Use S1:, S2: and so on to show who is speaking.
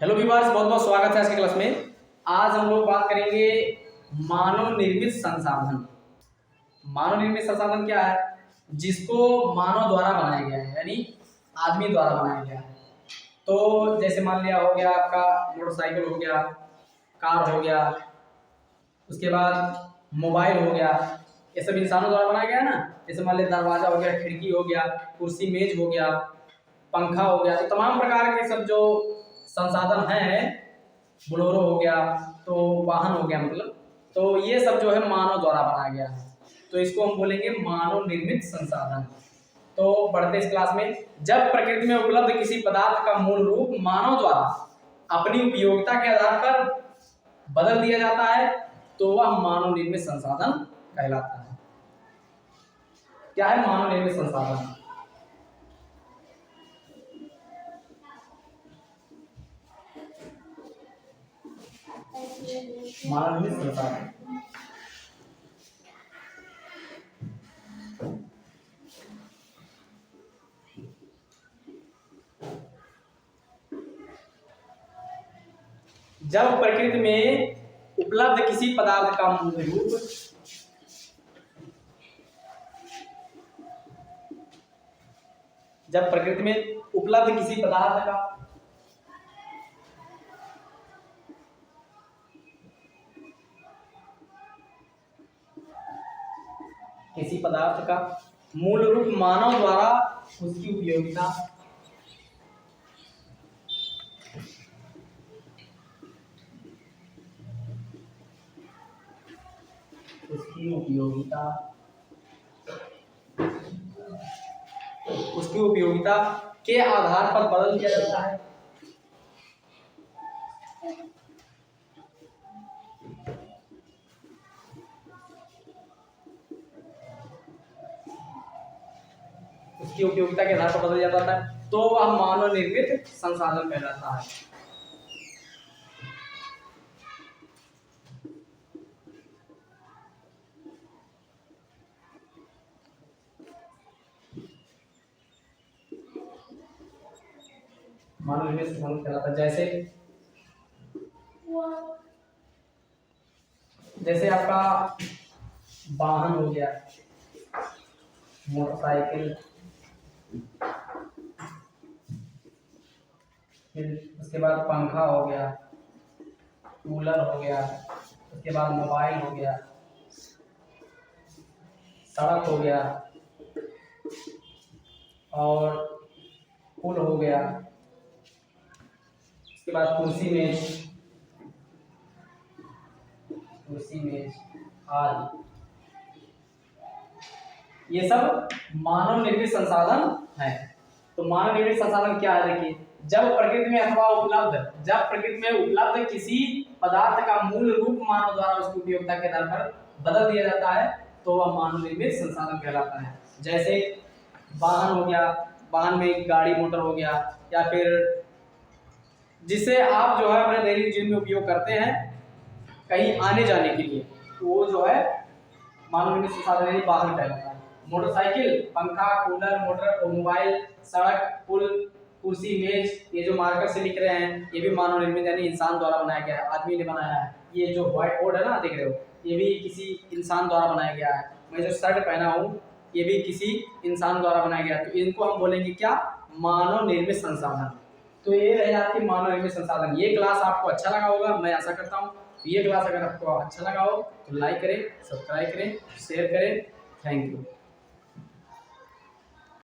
S1: Hello viewers, बहुत बहुत स्वागत है आज की क्लास में। आज हम लोग बात करेंगे मानव निर्मित संसाधन। मानव निर्मित संसाधन क्या है? जिसको मानव द्वारा बनाया गया है, यानी आदमी द्वारा बनाया गया है। तो जैसे मान लिया हो गया आपका मोटरसाइकिल हो गया, कार हो गया, उसके बाद मोबाइल हो गया, ये सब इंसानों द्वारा बनाया गया है ना। जैसे मान लिया दरवाजा हो गया, खिड़की हो गया, कुर्सी मेज हो गया, पंखा हो गया। तो तमाम प्रकार के सब जो संसाधन हैं, बोलेरो हो गया, तो वाहन हो गया, मतलब तो ये सब जो है मानव द्वारा बनाया गया है। तो इसको हम बोलेंगे मानव निर्मित संसाधन। तो बढ़ते इस क्लास में, जब प्रकृति में उपलब्ध किसी पदार्थ का मूल रूप मानव द्वारा अपनी उपयोगिता के आधार पर बदल दिया जाता है तो वह मानव निर्मित संसाधन कहलाता है। क्या है मानव निर्मित संसाधन? मानव निर्मित संसाधन जब प्रकृति में उपलब्ध किसी पदार्थ का मूल रूप जब प्रकृति में उपलब्ध किसी पदार्थ का मूल रूप मानव द्वारा उसकी उपयोगिता उसकी उपयोगिता के आधार पर बदल दिया जाता है। उसकी उपयोगिता के आधार पर बदल जाता है तो वह मानव निर्मित संसाधन कहलाता है। मानव निर्मित संसाधन कहलाता है। जैसे आपका वाहन हो गया, मोटरसाइकिल, फिर उसके बाद पंखा हो गया, कूलर हो गया, उसके बाद मोबाइल हो गया, सड़क हो गया और पुल हो गया, उसके बाद कुर्सी मेज आदि। ये सब मानव निर्मित संसाधन है। तो मानव निर्मित संसाधन क्या है? देखिए, जब प्रकृति में उपलब्ध किसी पदार्थ का मूल रूप मानव द्वारा उसकी उपयोगिता के आधार पर बदल दिया जाता है तो वह मानव निर्मित संसाधन कहलाता है। जैसे वाहन हो गया, वाहन में गाड़ी मोटर हो गया, या फिर जिसे आप जो है अपने दैनिक जीवन में उपयोग करते हैं कहीं आने जाने के लिए, तो वो जो है मानव निर्मित संसाधन यानी वाहन कहलाता है। मोटरसाइकिल, पंखा, कूलर, मोटर, मोबाइल, सड़क, पुल, कुर्सी, मेज, ये जो मार्कर से लिख रहे हैं ये भी मानव निर्मित यानी इंसान द्वारा बनाया गया है, आदमी ने बनाया है। ये जो व्हाइट बोर्ड है ना, देख रहे हो, ये भी किसी इंसान द्वारा बनाया गया है। मैं जो शर्ट पहना हूँ ये भी किसी इंसान द्वारा बनाया गया है। तो इनको हम बोलेंगे क्या? मानव निर्मित संसाधन। तो ये रहे आपके मानव निर्मित संसाधन। ये क्लास आपको अच्छा लगा होगा, मैं आशा करता हूँ। ये क्लास अगर आपको अच्छा लगा हो तो लाइक करें, सब्सक्राइब करें, शेयर करें। Thank you.